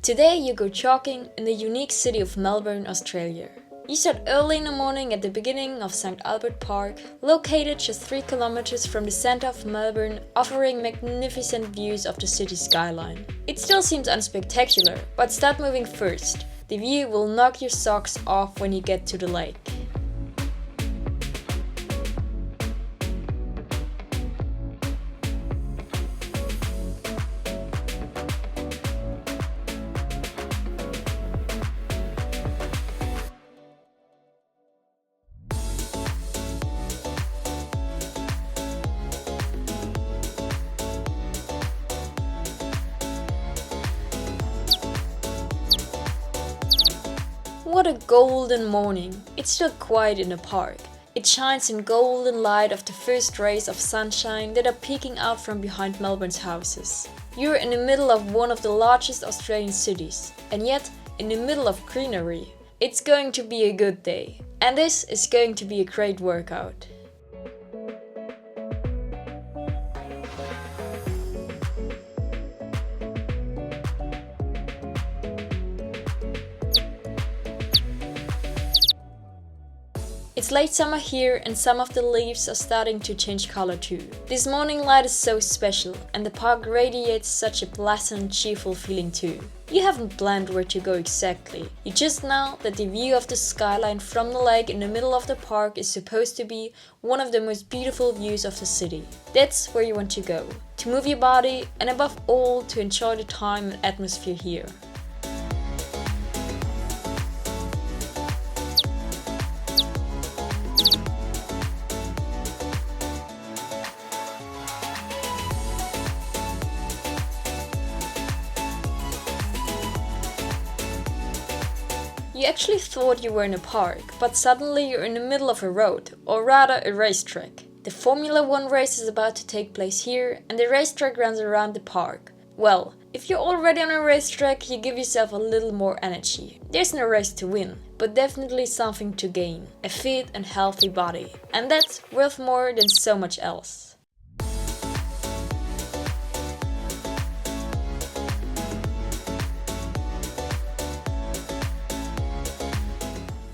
Today you go jogging in the unique city of Melbourne, Australia. You start early in the morning at the beginning of St. Albert Park, located just 3 kilometers from the center of Melbourne, offering magnificent views of the city skyline. It still seems unspectacular, but start moving first. The view will knock your socks off when you get to the lake. What a golden morning! It's still quiet in the park. It shines in golden light of the first rays of sunshine that are peeking out from behind Melbourne's houses. You're in the middle of one of the largest Australian cities, and yet in the middle of greenery. It's going to be a good day, and this is going to be a great workout. It's late summer here and some of the leaves are starting to change color too. This morning light is so special and the park radiates such a pleasant, cheerful feeling too. You haven't planned where to go exactly. You just know that the view of the skyline from the lake in the middle of the park is supposed to be one of the most beautiful views of the city. That's where you want to go, to move your body and above all to enjoy the time and atmosphere here. You actually thought you were in a park, but suddenly you're in the middle of a road, or rather a racetrack. The Formula 1 race is about to take place here, and the racetrack runs around the park. Well, if you're already on a racetrack, you give yourself a little more energy. There's no race to win, but definitely something to gain. A fit and healthy body. And that's worth more than so much else.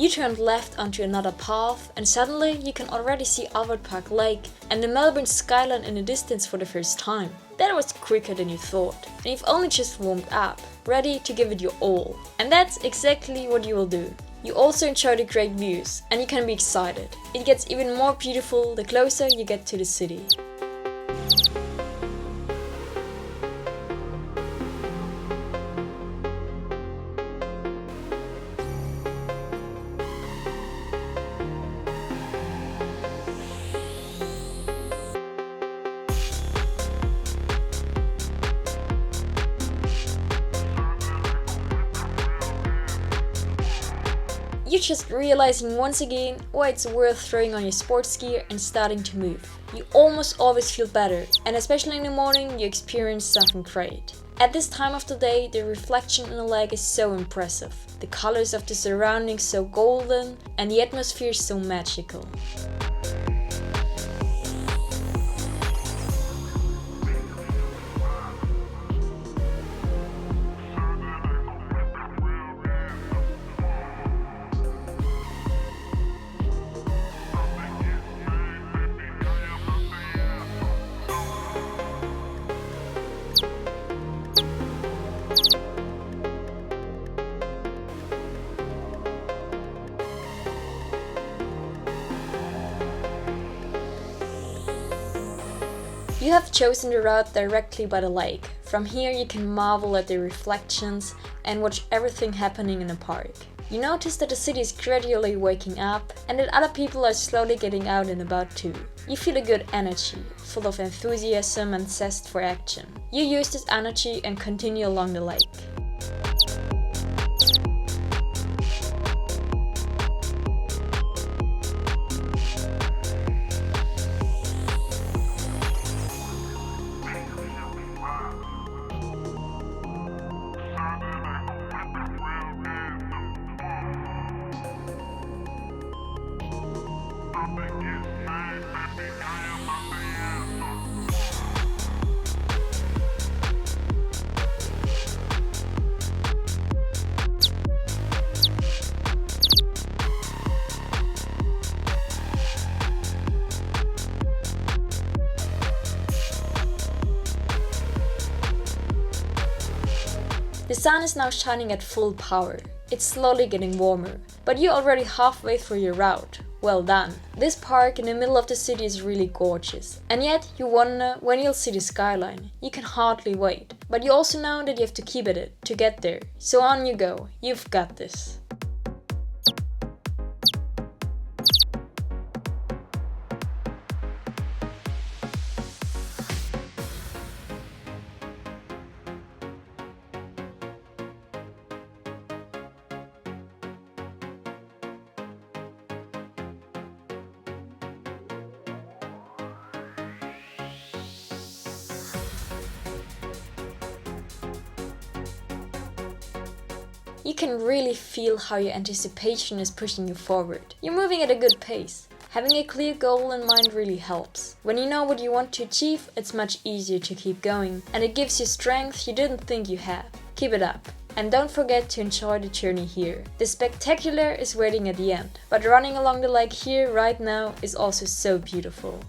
You turned left onto another path and suddenly you can already see Albert Park Lake and the Melbourne skyline in the distance for the first time. That was quicker than you thought, and you've only just warmed up, ready to give it your all. And that's exactly what you will do. You also enjoy the great views and you can be excited. It gets even more beautiful the closer you get to the city. You're just realizing once again why it's worth throwing on your sports gear and starting to move. You almost always feel better, and especially in the morning you experience something great. At this time of the day, the reflection in the lake is so impressive. The colors of the surroundings so golden, and the atmosphere so magical. You have chosen the route directly by the lake. From here you can marvel at the reflections and watch everything happening in the park. You notice that the city is gradually waking up and that other people are slowly getting out and about too. You feel a good energy, full of enthusiasm and zest for action. You use this energy and continue along the lake. The sun is now shining at full power. It's slowly getting warmer, but you're already halfway through your route. Well done! This park in the middle of the city is really gorgeous. And yet you wonder when you'll see the skyline. You can hardly wait. But you also know that you have to keep at it to get there. So on you go. You've got this. You can really feel how your anticipation is pushing you forward. You're moving at a good pace. Having a clear goal in mind really helps. When you know what you want to achieve, it's much easier to keep going, and it gives you strength you didn't think you had. Keep it up. And don't forget to enjoy the journey here. The spectacular is waiting at the end, but running along the lake here right now is also so beautiful.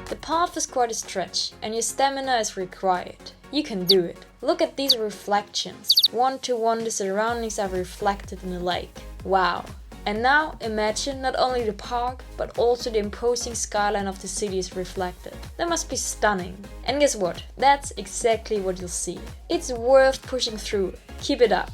The path is quite a stretch, and your stamina is required. You can do it. Look at these reflections. One to one the surroundings are reflected in the lake. Wow! And now imagine not only the park, but also the imposing skyline of the city is reflected. That must be stunning. And guess what? That's exactly what you'll see. It's worth pushing through. Keep it up.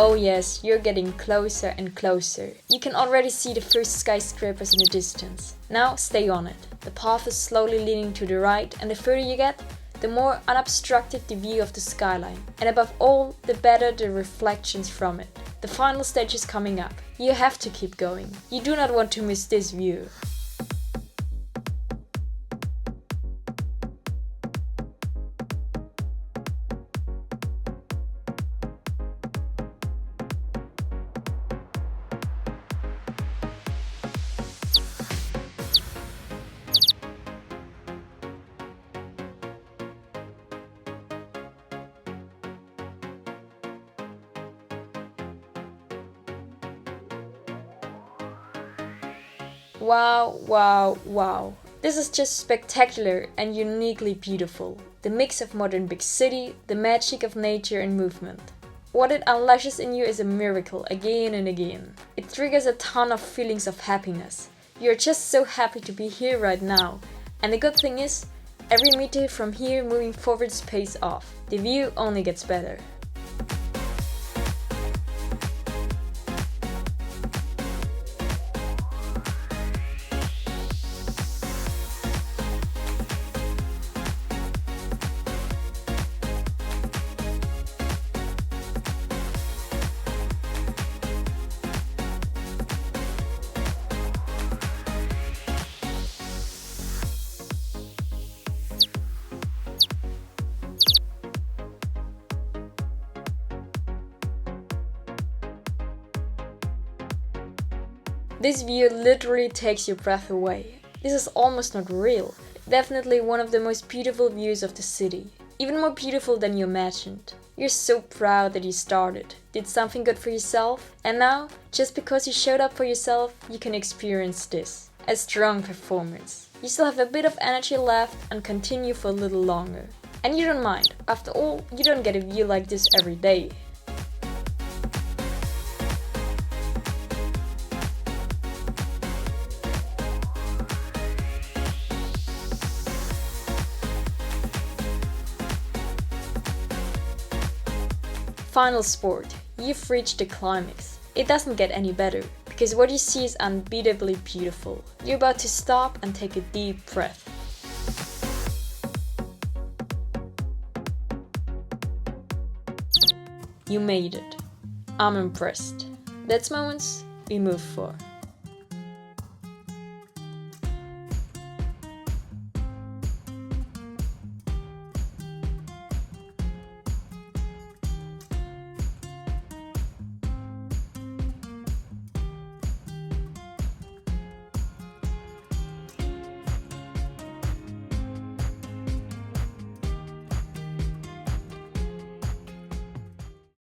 Oh yes, you're getting closer and closer. You can already see the first skyscrapers in the distance. Now stay on it. The path is slowly leaning to the right, and the further you get, the more unobstructed the view of the skyline. And above all, the better the reflections from it. The final stage is coming up. You have to keep going. You do not want to miss this view. Wow, wow, wow. This is just spectacular and uniquely beautiful. The mix of modern big city, the magic of nature and movement. What it unleashes in you is a miracle again and again. It triggers a ton of feelings of happiness. You're just so happy to be here right now. And the good thing is, every meter from here moving forwards pays off. The view only gets better. This view literally takes your breath away. This is almost not real. Definitely one of the most beautiful views of the city. Even more beautiful than you imagined. You're so proud that you started, did something good for yourself, and now, just because you showed up for yourself, you can experience this. A strong performance. You still have a bit of energy left and continue for a little longer. And you don't mind. After all, you don't get a view like this every day. Final sport. You've reached the climax. It doesn't get any better, because what you see is unbeatably beautiful. You're about to stop and take a deep breath. You made it. I'm impressed. That's moments we move for.